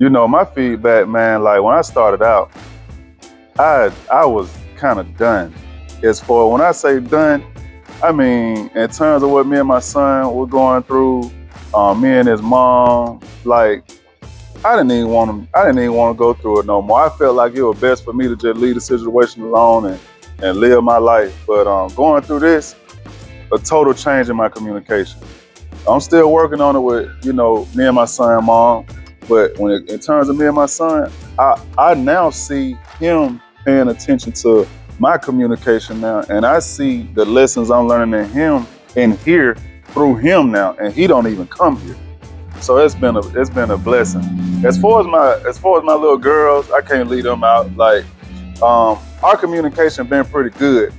my feedback, man, like when I started out, I was kind of done. As for when I say done, I mean in terms of what me and my son were going through, me and his mom, like I didn't even want to go through it no more. I felt like it was best for me to just leave the situation alone and live my life. But going through this, a total change in my communication. I'm still working on it with, me and my son, mom. But in terms of me and my son, I now see him paying attention to my communication now, and I see the lessons I'm learning in him and here through him now, and he don't even come here. So it's been a blessing. As far as my little girls, I can't leave them out. Like our communication been pretty good,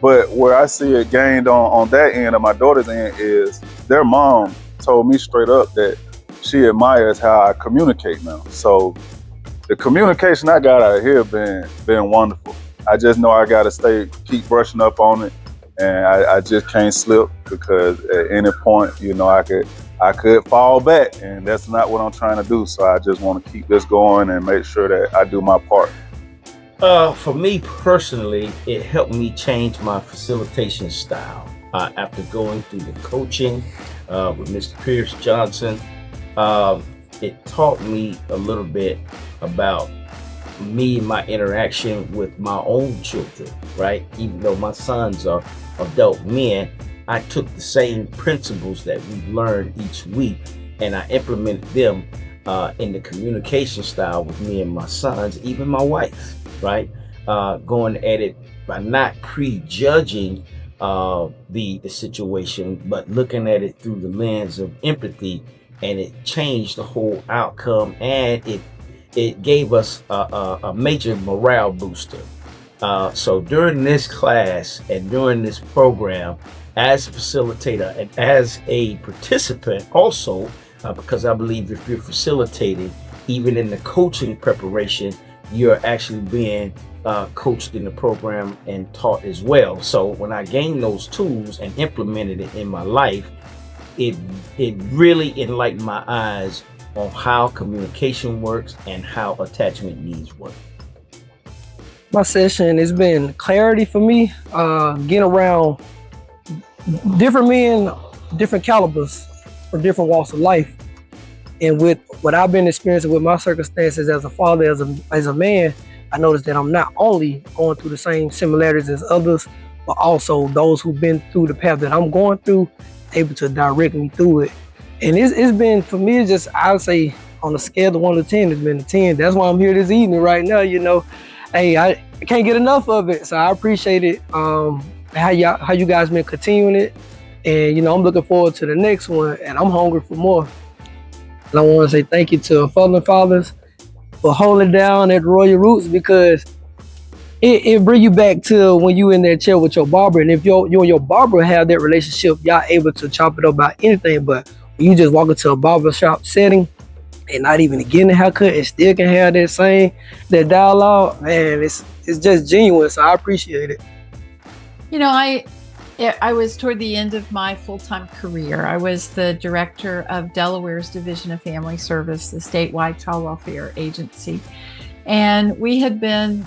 but where I see it gained on that end of my daughter's end is their mom told me straight up that she admires how I communicate now. So the communication I got out of here been wonderful. I just know I gotta keep brushing up on it, and I just can't slip because at any point, I could fall back, and that's not what I'm trying to do. So I just want to keep this going and make sure that I do my part. For me personally, it helped me change my facilitation style after going through the coaching with Mr. Pierce Johnson. It taught me a little bit about me and my interaction with my own children, right? Even though my sons are adult men, I took the same principles that we learned each week and I implemented them in the communication style with me and my sons, even my wife, right? Going at it by not prejudging the situation, but looking at it through the lens of empathy, and it changed the whole outcome, and it gave us a major morale booster. So during this class and during this program, as a facilitator and as a participant also, because I believe if you're facilitating, even in the coaching preparation, you're actually being coached in the program and taught as well. So when I gained those tools and implemented it in my life, it really enlightened my eyes on how communication works and how attachment needs work. My session has been clarity for me, getting around different men, different calibers from different walks of life. And with what I've been experiencing with my circumstances as a father, as a man, I noticed that I'm not only going through the same similarities as others, but also those who've been through the path that I'm going through, able to direct me through it. And it's been, for me, it's just, I would say on a scale of 1 to 10, it's been a 10. That's why I'm here this evening right now, Hey, I can't get enough of it, so I appreciate it. How you guys been continuing it, and I'm looking forward to the next one, and I'm hungry for more. And I want to say thank you to Fallen Fathers for holding down at Royal Roots, because it bring you back to when you in that chair with your barber, and if you and your barber have that relationship, y'all able to chop it up about anything. But when you just walk into a barbershop setting and not even getting a haircut and still can have that dialogue, man, it's just genuine. So I appreciate it. I was toward the end of my full-time career. I was the director of Delaware's Division of Family Service, the statewide child welfare agency. And we had been,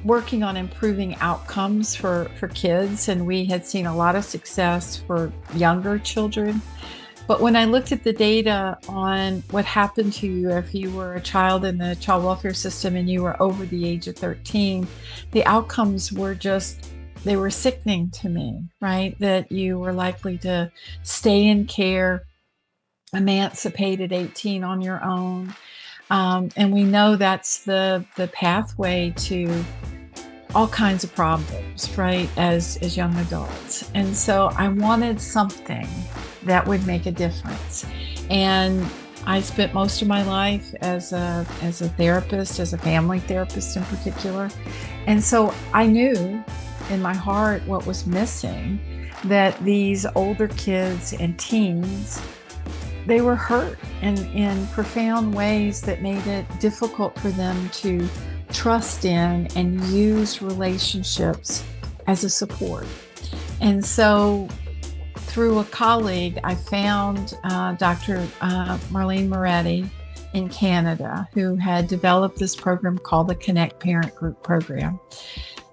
working on improving outcomes for kids. And we had seen a lot of success for younger children. But when I looked at the data on what happened to you if you were a child in the child welfare system and you were over the age of 13, the outcomes were they were sickening to me, right? That you were likely to stay in care, emancipate at 18 on your own. And we know that's the pathway to all kinds of problems, right, as young adults. And so I wanted something that would make a difference. And I spent most of my life as a therapist, as a family therapist in particular. And so I knew in my heart what was missing, that these older kids and teens, they were hurt in profound ways that made it difficult for them to trust in and use relationships as a support. And so through a colleague, I found Dr. Marlene Moretti in Canada who had developed this program called the Connect Parent Group Program.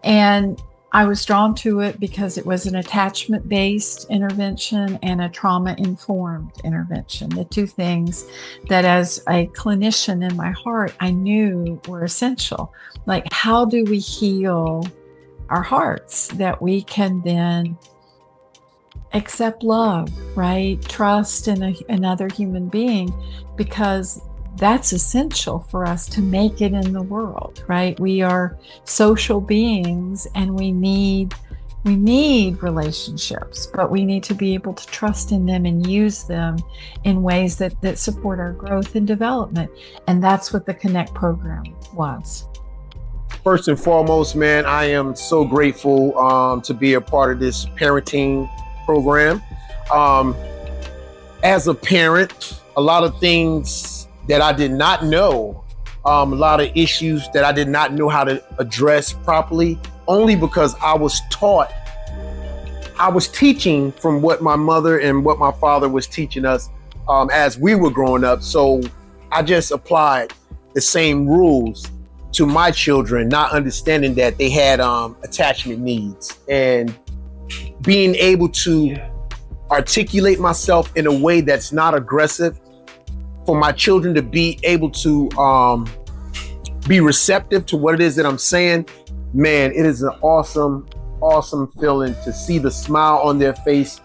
And I was drawn to it because it was an attachment-based intervention and a trauma-informed intervention. The two things that as a clinician in my heart, I knew were essential. Like, how do we heal our hearts that we can then accept love, right? Trust in another human being, because that's essential for us to make it in the world, right? We are social beings and we need relationships, but we need to be able to trust in them and use them in ways that support our growth and development. And that's what the Connect program was. First and foremost, man, I am so grateful to be a part of this parenting program. As a parent, a lot of things that I did not know, a lot of issues that I did not know how to address properly, only because I was teaching from what my mother and what my father was teaching us as we were growing up. So I just applied the same rules to my children, not understanding that they had attachment needs, and being able to articulate myself in a way that's not aggressive, for my children to be able to be receptive to what it is that I'm saying. Man, it is an awesome feeling to see the smile on their face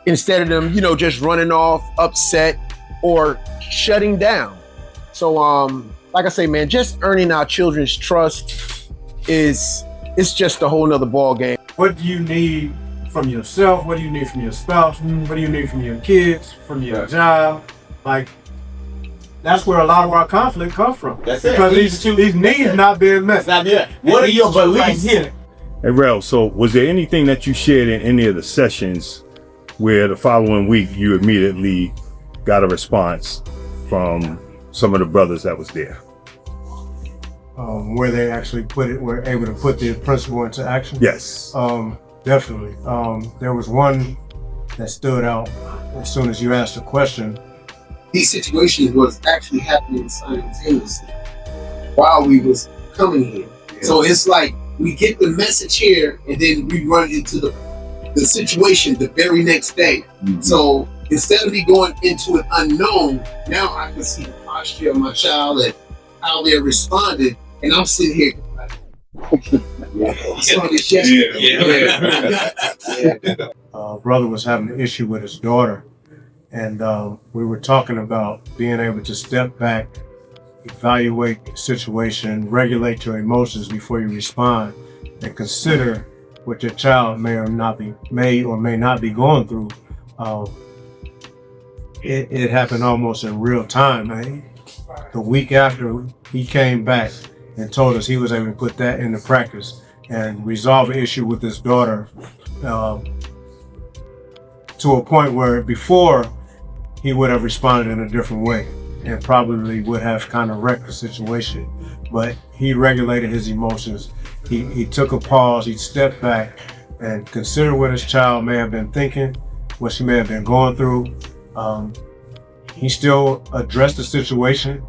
instead of them, just running off, upset, or shutting down. So, like I say, man, just earning our children's trust it's just a whole nother ball game. What do you need from yourself? What do you need from your spouse? What do you need from your kids, from your job? Like, that's where a lot of our conflict comes from. That's because these needs not being met. What are your beliefs? Hey, Rel, so was there anything that you shared in any of the sessions where the following week you immediately got a response from some of the brothers that was there? Where they actually were able to put the principle into action? Yes. Definitely. There was one that stood out as soon as you asked the question. These situations was actually happening simultaneously while we was coming here. Yeah. So it's like we get the message here and then we run into the situation the very next day. Mm-hmm. So instead of me going into an unknown, now I can see the posture of my child and how they're responding, and I'm sitting here like, brother was having an issue with his daughter. And we were talking about being able to step back, evaluate the situation, regulate your emotions before you respond, and consider what your child may or may not be going through. It happened almost in real time. The week after he came back and told us he was able to put that into practice and resolve an issue with his daughter to a point where before he would have responded in a different way and probably would have kind of wrecked the situation. But he regulated his emotions. He took a pause, he stepped back and considered what his child may have been thinking, what she may have been going through. He still addressed the situation,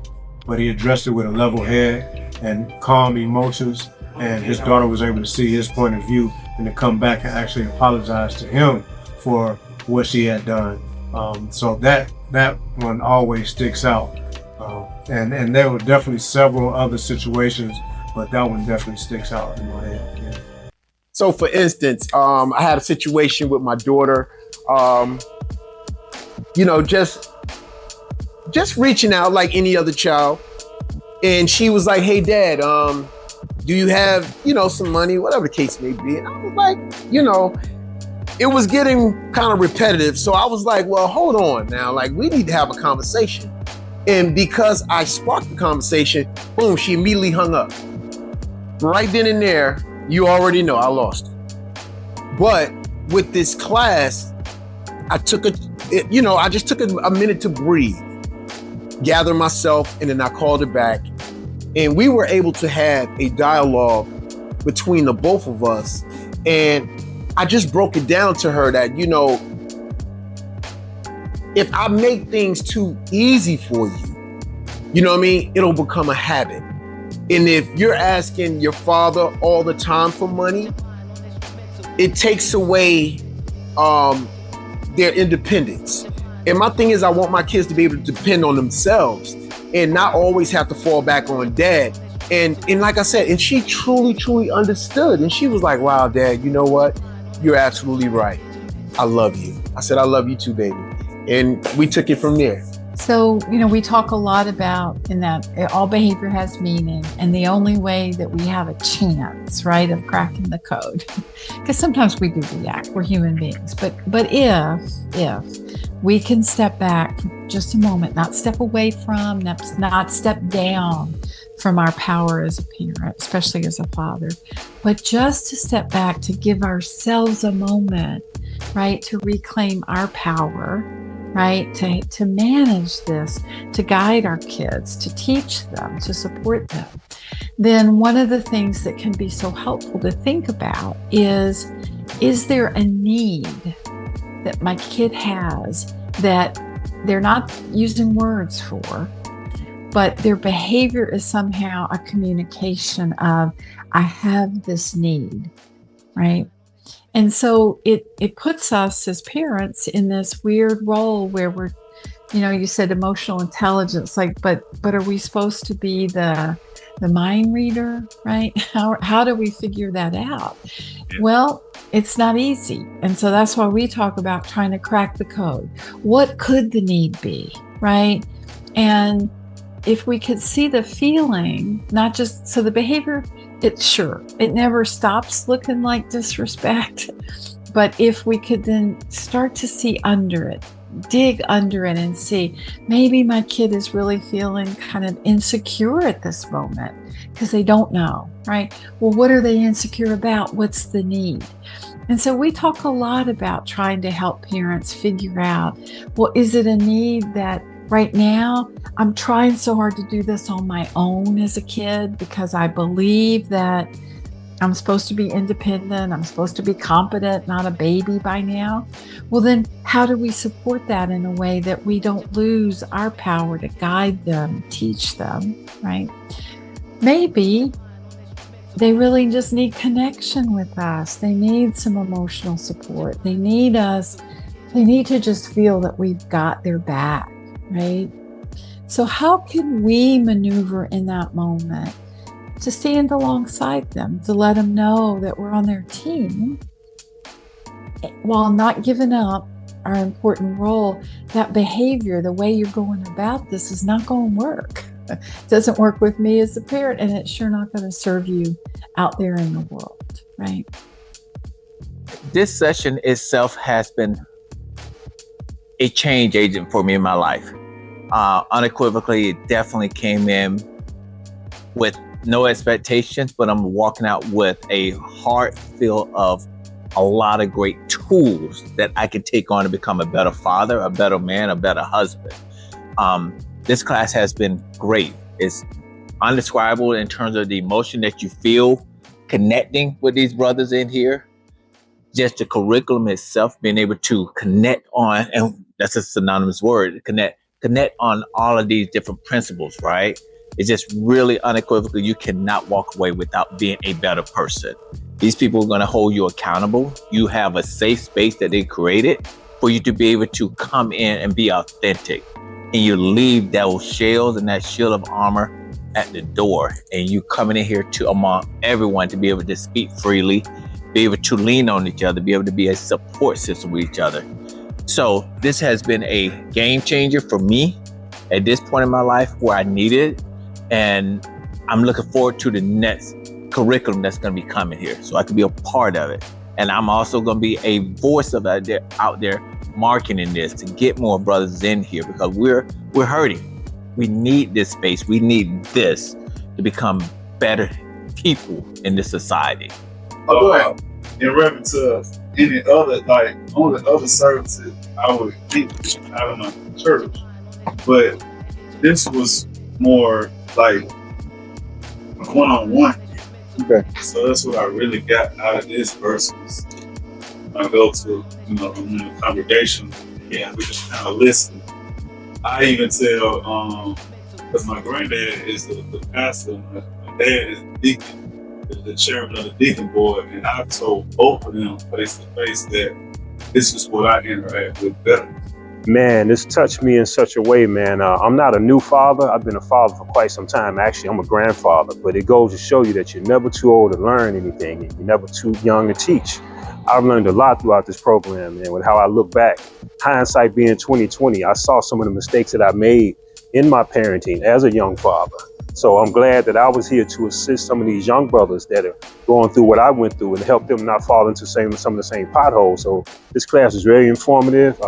but he addressed it with a level head and calm emotions. And his daughter was able to see his point of view and to come back and actually apologize to him for what she had done. So that one always sticks out. And there were definitely several other situations, but that one definitely sticks out in my head. Yeah. So for instance, I had a situation with my daughter, just reaching out like any other child. And she was like, hey dad, do you have, some money, whatever the case may be. And I was like, it was getting kind of repetitive. So I was like, well, hold on now. Like, we need to have a conversation. And because I sparked the conversation, boom, she immediately hung up. Right then and there, you already know I lost it. But with this class, I just took a minute to breathe, gather myself, and then I called her back. And we were able to have a dialogue between the both of us. And I just broke it down to her that, if I make things too easy for you, you know what I mean? It'll become a habit. And if you're asking your father all the time for money, it takes away their independence. And my thing is, I want my kids to be able to depend on themselves and not always have to fall back on dad. And like I said, and she truly understood. And she was like, wow, Dad, you know what? You're absolutely right. I love you. I said, I love you too, baby. And we took it from there. So, we talk a lot about in that all behavior has meaning, and the only way that we have a chance, right, of cracking the code, because sometimes we do react, we're human beings, but if we can step back for just a moment, not step away from, not step down from our power as a parent, especially as a father, but just to step back, to give ourselves a moment, right, to reclaim our power, right, to manage this, to guide our kids, to teach them, to support them, then one of the things that can be so helpful to think about is there a need that my kid has that they're not using words for, but their behavior is somehow a communication of, I have this need, right? And so it puts us as parents in this weird role where we're, you said emotional intelligence, like, but are we supposed to be the mind reader, right? How do we figure that out? Yeah. Well, it's not easy. And so that's why we talk about trying to crack the code. What could the need be, right? And if we could see the feeling, not just, so the behavior, it never stops looking like disrespect. But if we could then start to see under it, dig under it and see, maybe my kid is really feeling kind of insecure at this moment because they don't know, right? Well, what are they insecure about? What's the need? And so we talk a lot about trying to help parents figure out, well, is it a need that right now, I'm trying so hard to do this on my own as a kid because I believe that I'm supposed to be independent, I'm supposed to be competent, not a baby by now. Well, then how do we support that in a way that we don't lose our power to guide them, teach them, right? Maybe they really just need connection with us. They need some emotional support. They need us. They need to just feel that we've got their back. Right? So how can we maneuver in that moment to stand alongside them, to let them know that we're on their team while not giving up our important role? That behavior, the way you're going about this is not going to work. It doesn't work with me as a parent, and it's sure not going to serve you out there in the world, right? This session itself has been a change agent for me in my life. Unequivocally, it definitely came in with no expectations, but I'm walking out with a heart full of a lot of great tools that I can take on to become a better father, a better man, a better husband. This class has been great. It's undescribable in terms of the emotion that you feel connecting with these brothers in here. Just the curriculum itself, being able to connect on, and that's a synonymous word, connect on all of these different principles, right? It's just really unequivocal. You cannot walk away without being a better person. These people are going to hold you accountable. You have a safe space that they created for you to be able to come in and be authentic. And you leave those shells and that shield of armor at the door. And you coming in here to among everyone to be able to speak freely, be able to lean on each other, be able to be a support system with each other. So this has been a game changer for me at this point in my life where I need it. And I'm looking forward to the next curriculum that's going to be coming here so I can be a part of it. And I'm also going to be a voice of out there marketing this to get more brothers in here because we're hurting. We need this space. We need this to become better people in this society. In reference to any other, like on the other services, I would think, I don't know, church, but this was more like one-on-one. Okay. So that's what I really got out of this versus I go to, a congregation and we just kind of listen. I even tell because my granddad is the pastor, my dad is the deacon, the chairman of the deacon board, and I told both of them face to face that this is what I interact with better. Man, this touched me in such a way, man. I'm not a new father. I've been a father for quite some time. Actually, I'm a grandfather, but it goes to show you that you're never too old to learn anything and you're never too young to teach. I've learned a lot throughout this program, and with how I look back, hindsight being 2020, I saw some of the mistakes that I made in my parenting as a young father. So I'm glad that I was here to assist some of these young brothers that are going through what I went through and help them not fall into some of the same potholes. So this class is very informative.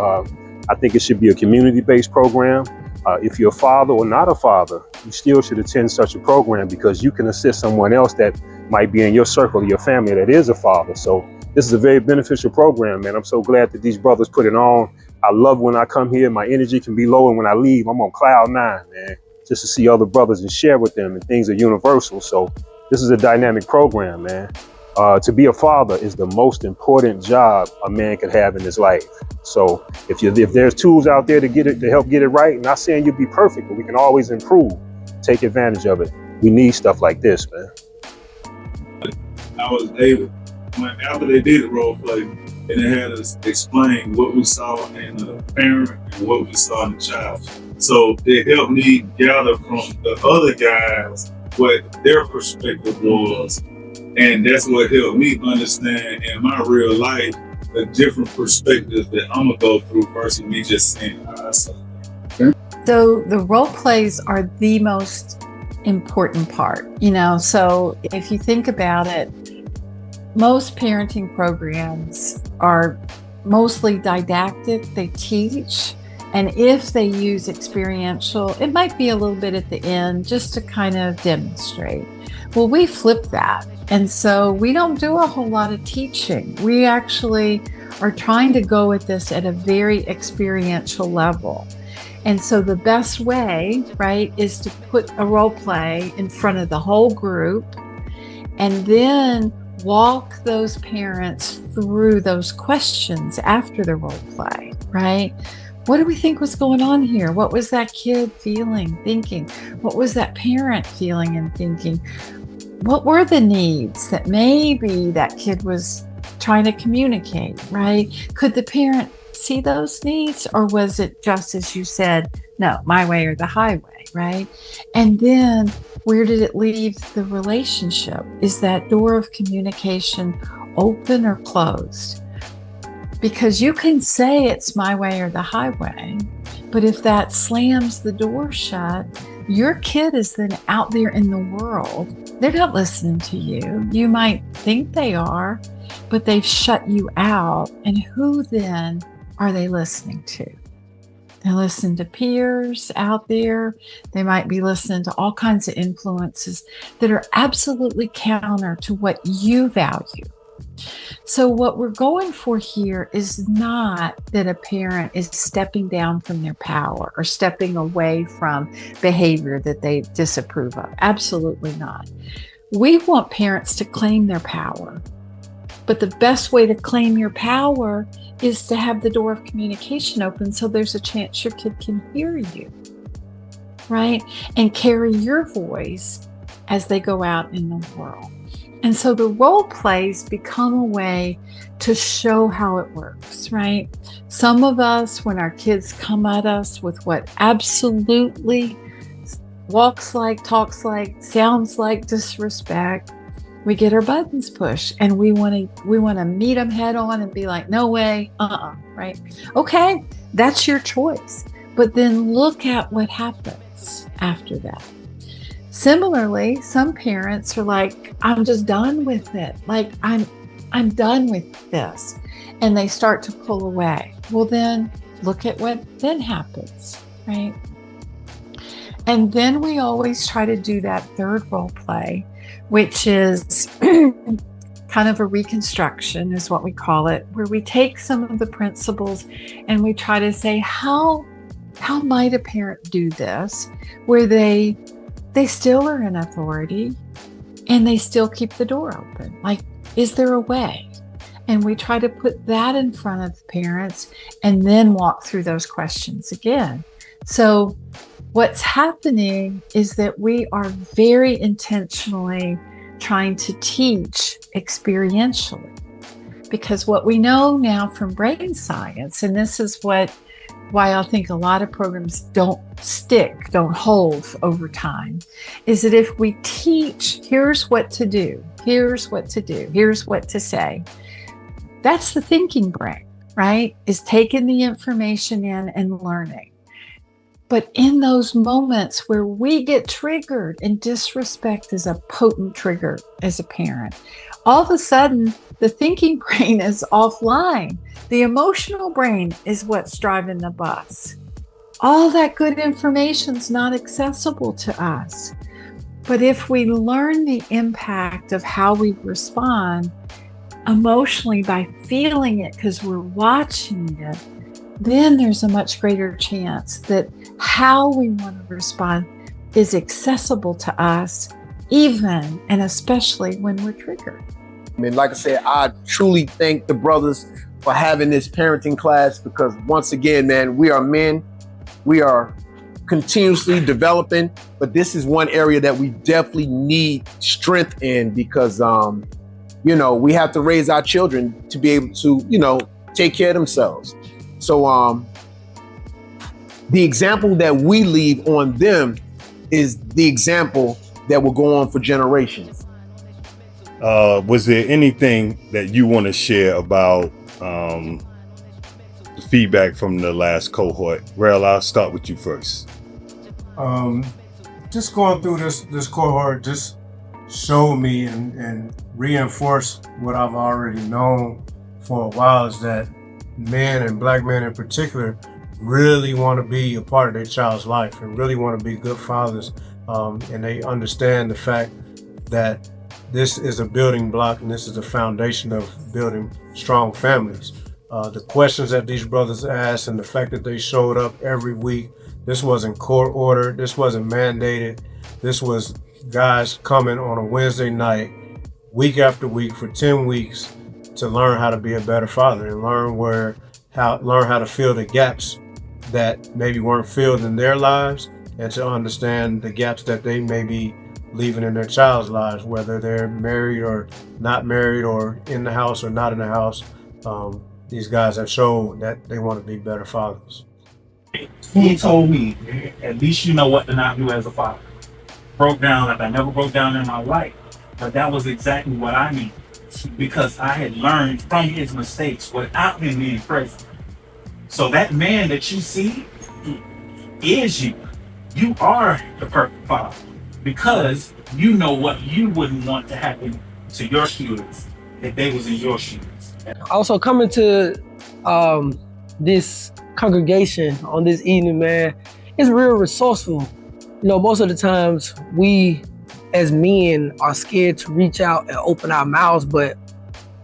I think it should be a community-based program. If you're a father or not a father, you still should attend such a program because you can assist someone else that might be in your circle or your family that is a father. So this is a very beneficial program, man. I'm so glad that these brothers put it on. I love when I come here, my energy can be low, and when I leave, I'm on cloud 9, man, just to see other brothers and share with them, and things are universal. So this is a dynamic program, man. To be a father is the most important job a man could have in his life. So if there's tools out there to help get it right, not saying you'll be perfect, but we can always improve. Take advantage of it. We need stuff like this, man. I was able, after they did the role play, and they had us explain what we saw in the parent and what we saw in the child. So it helped me gather from the other guys what their perspective was. And that's what helped me understand in my real life the different perspectives that I'm gonna go through versus me just saying, I saw. Okay? So the role plays are the most important part, so if you think about it, most parenting programs are mostly didactic, they teach, and if they use experiential, it might be a little bit at the end just to kind of demonstrate. Well, we flip that. And so we don't do a whole lot of teaching. We actually are trying to go at this at a very experiential level. And so the best way, right, is to put a role play in front of the whole group and then walk those parents through those questions after the role play, right? What do we think was going on here? What was that kid feeling, thinking? What was that parent feeling and thinking? What were the needs that maybe that kid was trying to communicate, right? Could the parent see those needs, or was it just as you said, no, my way or the highway, right? And then where did it leave the relationship? Is that door of communication open or closed? Because you can say it's my way or the highway, but if that slams the door shut, your kid is then out there in the world. They're not listening to you. You might think they are, but they've shut you out. And who then are they listening to? They're listening to peers out there. They might be listening to all kinds of influences that are absolutely counter to what you value. So what we're going for here is not that a parent is stepping down from their power or stepping away from behavior that they disapprove of. Absolutely not. We want parents to claim their power. But the best way to claim your power is to have the door of communication open so there's a chance your kid can hear you, right? And carry your voice as they go out in the world. And so the role plays become a way to show how it works, right? Some of us, when our kids come at us with what absolutely walks like, talks like, sounds like disrespect, we get our buttons pushed and we want to meet them head on and be like, no way, right? Okay, that's your choice. But then look at what happens after that. Similarly, some parents are like, I'm just done with it. Like, I'm done with this. And they start to pull away. Well, then look at what then happens, right? And then we always try to do that third role play, which is kind of a reconstruction is what we call it, where we take some of the principles and we try to say, how might a parent do this where they still are in authority and they still keep the door open? Like, is there a way? And we try to put that in front of the parents and then walk through those questions again. So What's happening is that we are very intentionally trying to teach experientially. Because what we know now from brain science, and this is why I think a lot of programs don't stick, don't hold over time, is that if we teach, here's what to do, here's what to do, here's what to say, that's the thinking brain, right? Is taking the information in and learning. But in those moments where we get triggered, and disrespect is a potent trigger as a parent, all of a sudden the thinking brain is offline. The emotional brain is what's driving the bus. All that good information is not accessible to us. But if we learn the impact of how we respond emotionally by feeling it because we're watching it, then there's a much greater chance that how we want to respond is accessible to us, even and especially when we're triggered. I mean, like I said, I truly thank the brothers for having this parenting class, because once again, man, we are men. We are continuously developing, but this is one area that we definitely need strength in, because, we have to raise our children to be able to, take care of themselves. So the example that we leave on them is the example that will go on for generations. Was there anything that you want to share about the feedback from the last cohort? Rel, I'll start with you first. Just going through this cohort just showed me and reinforced what I've already known for a while, is that men, and black men in particular, really want to be a part of their child's life and really want to be good fathers. And they understand the fact that this is a building block and this is the foundation of building strong families. The questions that these brothers asked and the fact that they showed up every week, this wasn't court ordered, this wasn't mandated. This was guys coming on a Wednesday night, week after week for 10 weeks to learn how to be a better father and learn how to fill the gaps that maybe weren't filled in their lives, and to understand the gaps that they may be leaving in their child's lives, whether they're married or not married, or in the house or not in the house. These guys have shown that they want to be better fathers. He told me, at least you know what to not do as a father. Broke down like I never broke down in my life, but that was exactly what I needed, because I had learned from his mistakes without him being present. So that man that you see is you. You are the perfect father, because you know what you wouldn't want to happen to your kids if they was in your shoes. Also, coming to this congregation on this evening, man, it's real resourceful. Most of the times we as men are scared to reach out and open our mouths, but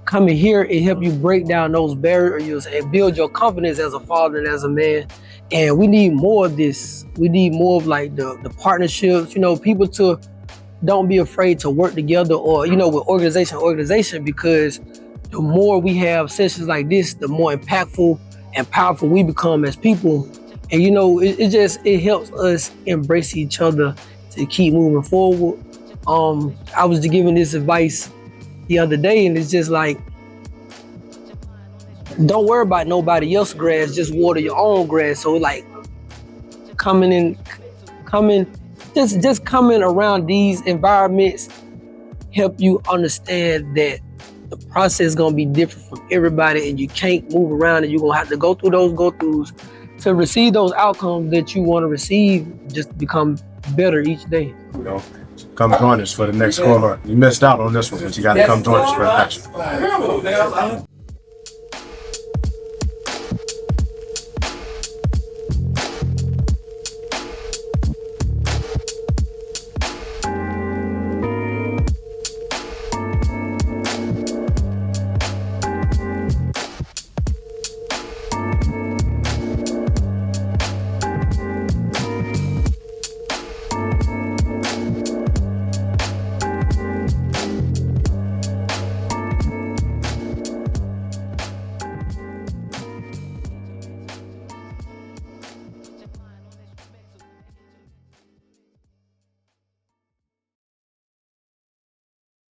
coming here, it helps you break down those barriers and build your confidence as a father and as a man. And we need more of this. We need more of like the partnerships, people to don't be afraid to work together, or, with organization, because the more we have sessions like this, the more impactful and powerful we become as people. And, it helps us embrace each other to keep moving forward. I was just giving this advice the other day, and it's just like, don't worry about nobody else's grass, just water your own grass. So like just coming around these environments help you understand that the process is gonna be different from everybody, and you can't move around, and you're gonna have to go through those go-throughs to receive those outcomes that you want to receive, just become better each day. Come join us for the next cohort. You missed out on this one, but you got to come join us for the next one.